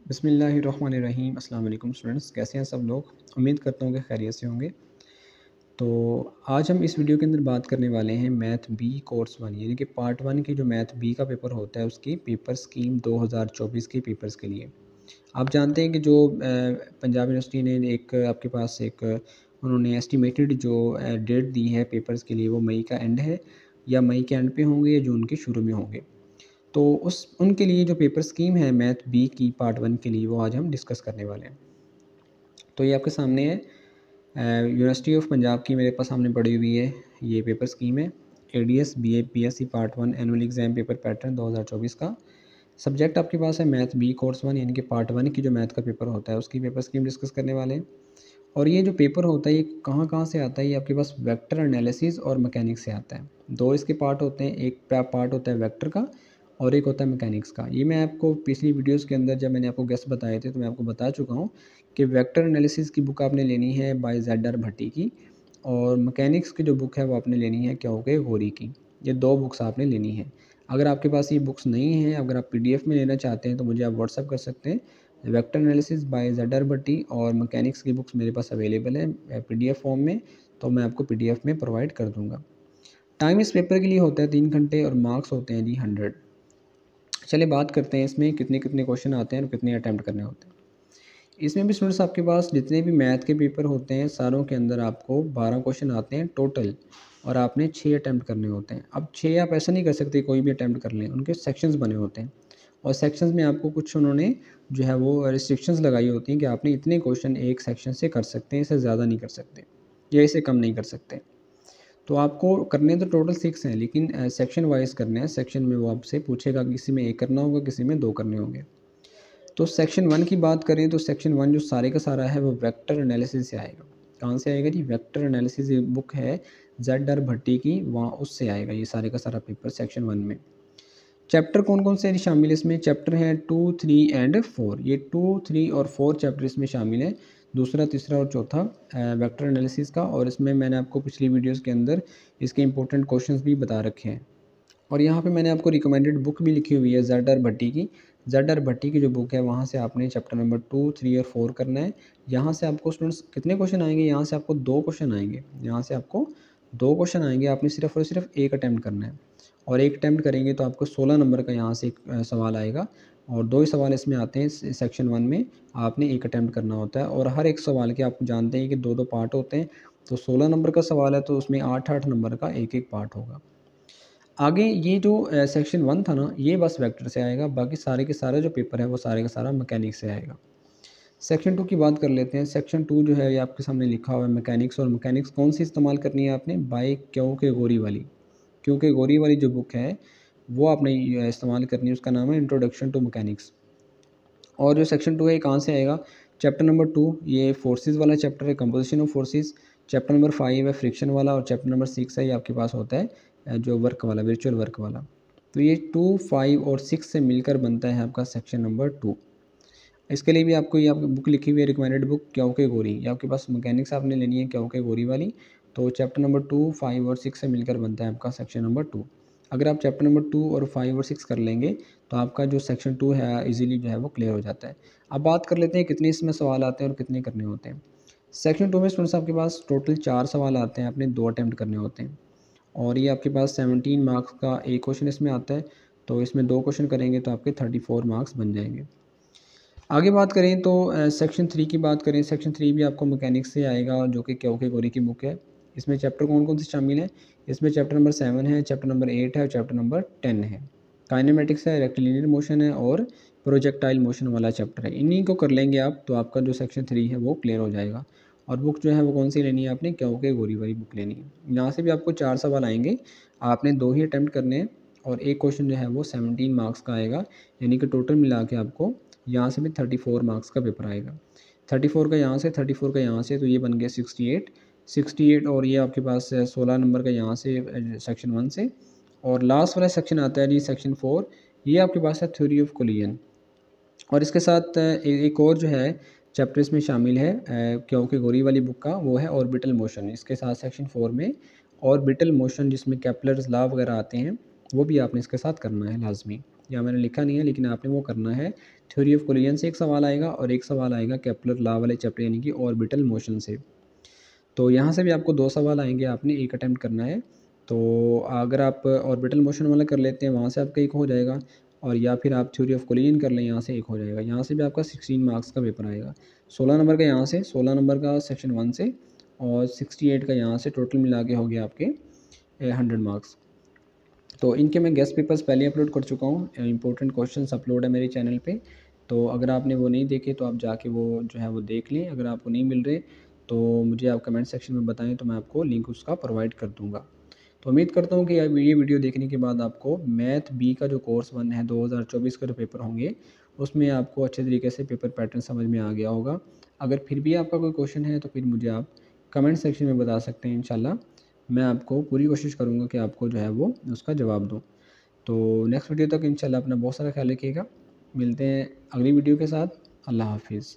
बिस्मिल्लाहिर्रहमानिर्रहीम। अस्सलाम वालेकुम स्टूडेंट्स, कैसे हैं सब लोग। उम्मीद करता हूँ कि खैरियत से होंगे। तो आज हम इस वीडियो के अंदर बात करने वाले हैं मैथ बी कोर्स वन, यानी कि पार्ट वन की जो मैथ बी का पेपर होता है उसकी पेपर स्कीम 2024 के पेपर्स के लिए। आप जानते हैं कि जो पंजाब यूनिवर्सिटी ने एक आपके पास एक उन्होंने एस्टिमेटेड जो डेट दी है पेपर्स के लिए, वो मई का एंड है, या मई के एंड पे होंगे या जून के शुरू में होंगे। तो उस उनके लिए जो पेपर स्कीम है मैथ बी की पार्ट वन के लिए, वो आज हम डिस्कस करने वाले हैं। तो ये आपके सामने है, यूनिवर्सिटी ऑफ पंजाब की मेरे पास सामने पड़ी हुई है ये पेपर स्कीम है। ADS BA PSC part one annual exam paper pattern 2024 का। सब्जेक्ट आपके पास है मैथ बी कोर्स वन, यानी कि पार्ट वन की जो मैथ का पेपर होता है उसकी पेपर स्कीम डिस्कस करने वाले हैं। और ये जो पेपर होता है ये कहाँ कहाँ से आता है, ये आपके पास वेक्टर एनालिसिस और मैकेनिक्स से आता है। दो इसके पार्ट होते हैं, एक पार्ट होता है वेक्टर का और एक होता है मैकेनिक्स का। ये मैं आपको पिछली वीडियोस के अंदर जब मैंने आपको गेस्ट बताए थे तो मैं आपको बता चुका हूँ कि वेक्टर एनालिसिस की बुक आपने लेनी है बाय जेड भट्टी की, और मैकेनिक्स की जो बुक है वो आपने लेनी है क्योंकि गौरी की। ये दो बुक्स आपने लेनी है। अगर आपके पास ये बुक्स नहीं हैं, अगर आप पीडीएफ में लेना चाहते हैं तो मुझे आप व्हाट्सअप कर सकते हैं। वेक्टर एनालिसिस बाय जेड भट्टी और मैकेनिक्स की बुक्स मेरे पास अवेलेबल है पीडीएफ फॉर्म में, तो मैं आपको पीडीएफ में प्रोवाइड कर दूँगा। टाइम इस पेपर के लिए होता है 3 घंटे और मार्क्स होते हैं जी 100। चलिए बात करते हैं इसमें कितने कितने क्वेश्चन आते हैं और कितने अटैम्प्ट करने होते हैं। इसमें भी स्टूडेंट्स आपके पास जितने भी मैथ के पेपर होते हैं सारों के अंदर आपको 12 क्वेश्चन आते हैं टोटल, और आपने 6 अटैम्प्ट करने होते हैं। अब 6 आप ऐसा नहीं कर सकते कोई भी अटैम्प्ट कर लें, उनके सेक्शंस बने होते हैं, और सेक्शंस में आपको कुछ उन्होंने जो है वो रिस्ट्रिक्शंस लगाई होती हैं कि आपने इतने क्वेश्चन एक सेक्शन से कर सकते हैं, इससे ज़्यादा नहीं कर सकते या इससे कम नहीं कर सकते। तो आपको करने तो टोटल 6 हैं, लेकिन सेक्शन वाइज करने हैं। सेक्शन में वो आपसे पूछेगा कि किसी में 1 करना होगा, किसी में 2 करने होंगे। तो सेक्शन 1 की बात करें तो सेक्शन 1 जो सारे का सारा है वो वेक्टर एनालिसिस से आएगा। कहाँ से आएगा जी? वेक्टर एनालिसिस बुक है जेड भट्टी की, वहाँ उससे आएगा ये सारे का सारा पेपर सेक्शन 1 में। चैप्टर कौन कौन से शामिल है इसमें? चैप्टर हैं 2, 3 एंड 4। ये 2, 3 और 4 चैप्टर इसमें शामिल है, दूसरा, तीसरा और चौथा वेक्टर एनालिसिस का। और इसमें मैंने आपको पिछली वीडियोस के अंदर इसके इंपॉर्टेंट क्वेश्चंस भी बता रखे हैं। और यहाँ पे मैंने आपको रिकमेंडेड बुक भी लिखी हुई है जेड भट्टी की। जेड भट्टी की जो बुक है वहाँ से आपने चैप्टर नंबर 2, 3 और 4 करना है। यहाँ से आपको स्टूडेंट्स कितने क्वेश्चन आएंगे? यहाँ से आपको 2 क्वेश्चन आएंगे। यहाँ से आपको 2 क्वेश्चन आएंगे, आपने सिर्फ और सिर्फ एक अटैम्प्ट करना है, और एक अटैम्प्ट करेंगे तो आपको 16 नंबर का यहाँ से एक सवाल आएगा। और 2 ही सवाल इसमें आते हैं सेक्शन 1 में, आपने एक अटैम्प्ट करना होता है। और हर एक सवाल के आप जानते हैं कि 2-2 पार्ट होते हैं, तो 16 नंबर का सवाल है तो उसमें 8-8 नंबर का एक-एक पार्ट होगा। आगे ये जो सेक्शन 1 था ना, ये बस वेक्टर से आएगा, बाकी सारे के सारा जो पेपर है वो सारे का सारा मैकेनिक्स से आएगा। सेक्शन 2 की बात कर लेते हैं। सेक्शन 2 जो है ये आपके सामने लिखा हुआ है मैकेनिक्स, और मैकेनिक्स कौन सी इस्तेमाल करनी है आपने? बाय क्योंकि गौरी वाली। क्योंकि गौरी वाली जो बुक है वो आपने इस्तेमाल करनी है, उसका नाम है इंट्रोडक्शन टू मैकेनिक्स। और जो सेक्शन 2 है ये कहाँ से आएगा? चैप्टर नंबर 2 ये फोर्सेस वाला चैप्टर है, composition of forces. Chapter number 5 है फ्रिक्शन वाला, और चैप्टर नंबर 6 है ये आपके पास होता है जो वर्क वाला, वर्चुअल वर्क वाला। तो ये 2, 5 और 6 से मिलकर बनता है आपका सेक्शन नंबर 2। इसके लिए भी आपको ये आपकी बुक लिखी हुई है रिकमेंडेड बुक क्योंकि गौरी, ये आपके पास मैकेनिक्स आपने लेनी है क्योंकि गौरी वाली। तो चैप्टर नंबर 2, 5 और 6 से मिलकर बनता है आपका सेक्शन नंबर 2। अगर आप चैप्टर नंबर 2 और 5 और 6 कर लेंगे तो आपका जो सेक्शन 2 है इजीली जो है वो क्लियर हो जाता है। अब बात कर लेते हैं कितने इसमें सवाल आते हैं और कितने करने होते हैं। सेक्शन 2 में स्टूडेंट्स आपके पास टोटल 4 सवाल आते हैं, आपने 2 अटैम्प्ट करने होते हैं। और ये आपके पास 17 मार्क्स का एक क्वेश्चन इसमें आता है, तो इसमें 2 क्वेश्चन करेंगे तो आपके 34 मार्क्स बन जाएंगे। आगे बात करें तो सेक्शन 3 की बात करें। सेक्शन 3 भी आपको मैकेनिक्स से आएगा, जो कि क्योंकि गौरी की बुक है। इसमें चैप्टर कौन कौन से शामिल हैं? इसमें चैप्टर नंबर 7 है, चैप्टर नंबर 8 है और चैप्टर नंबर 10 है। काइनेमेटिक्स है, रेक्टिलिनियर मोशन है और प्रोजेक्टाइल मोशन वाला चैप्टर है। इन्हीं को कर लेंगे आप तो आपका जो सेक्शन 3 है वो क्लियर हो जाएगा। और बुक जो है वो कौन सी लेनी है आपने? क्योंकि गौरी वाली बुक लेनी है। यहाँ से भी आपको 4 सवाल आएंगे, आपने 2 ही अटैम्प्ट करने हैं, और एक क्वेश्चन जो है वो 17 मार्क्स का आएगा, यानी कि टोटल मिला के आपको यहाँ से भी 34 मार्क्स का पेपर आएगा। 34 का यहाँ से, 34 का यहाँ से, तो ये बन गया 68। 68 और ये आपके पास 16 नंबर का यहाँ से सेक्शन 1 से। और लास्ट वाला सेक्शन आता है जी सेक्शन 4, ये आपके पास है थ्योरी ऑफ कोलिजन। और इसके साथ एक और जो है चैप्टर इसमें शामिल है क्योंकि गौरी वाली बुक का, वो है ऑर्बिटल मोशन। इसके साथ सेक्शन 4 में ऑर्बिटल मोशन जिसमें केपलर्स लॉ वगैरह आते हैं, वो भी आपने इसके साथ करना है लाजमी। यहाँ मैंने लिखा नहीं है, लेकिन आपने वो करना है। थ्योरी ऑफ कोलिजन से एक सवाल आएगा और एक सवाल आएगा केपलर लॉ वाले चैप्टर यानी कि ऑर्बिटल मोशन से। तो यहाँ से भी आपको 2 सवाल आएंगे, आपने एक अटैम्प्ट करना है। तो अगर आप ऑर्बिटल मोशन वाला कर लेते हैं, वहाँ से आपका एक हो जाएगा, और या फिर आप थ्योरी ऑफ कोलिजन कर लें, यहाँ से एक हो जाएगा। यहाँ से भी आपका 16 मार्क्स का पेपर आएगा। 16 नंबर का यहाँ से, 16 नंबर का सेक्शन 1 से, और 68 का यहाँ से, टोटल मिला के हो गया आपके 100 मार्क्स। तो इनके मैं गेस्ट पेपर्स पहले अपलोड कर चुका हूँ, इंपॉर्टेंट क्वेश्चंस अपलोड है मेरे चैनल पे। तो अगर आपने वो नहीं देखे तो आप जाके वो जो है वो देख लें। अगर आपको नहीं मिल रहे तो मुझे आप कमेंट सेक्शन में बताएं, तो मैं आपको लिंक उसका प्रोवाइड कर दूँगा। तो उम्मीद करता हूँ कि ये वीडियो देखने के बाद आपको मैथ बी का जो कोर्स 1 है 2024 का जो पेपर होंगे, उसमें आपको अच्छे तरीके से पेपर पैटर्न समझ में आ गया होगा। अगर फिर भी आपका कोई क्वेश्चन है तो फिर मुझे आप कमेंट सेक्शन में बता सकते हैं। इंशाल्लाह मैं आपको पूरी कोशिश करूँगा कि आपको जो है वो उसका जवाब दूँ। तो नेक्स्ट वीडियो तक इंशाल्लाह अपना बहुत सारा ख्याल रखिएगा। मिलते हैं अगली वीडियो के साथ। अल्लाह हाफिज़।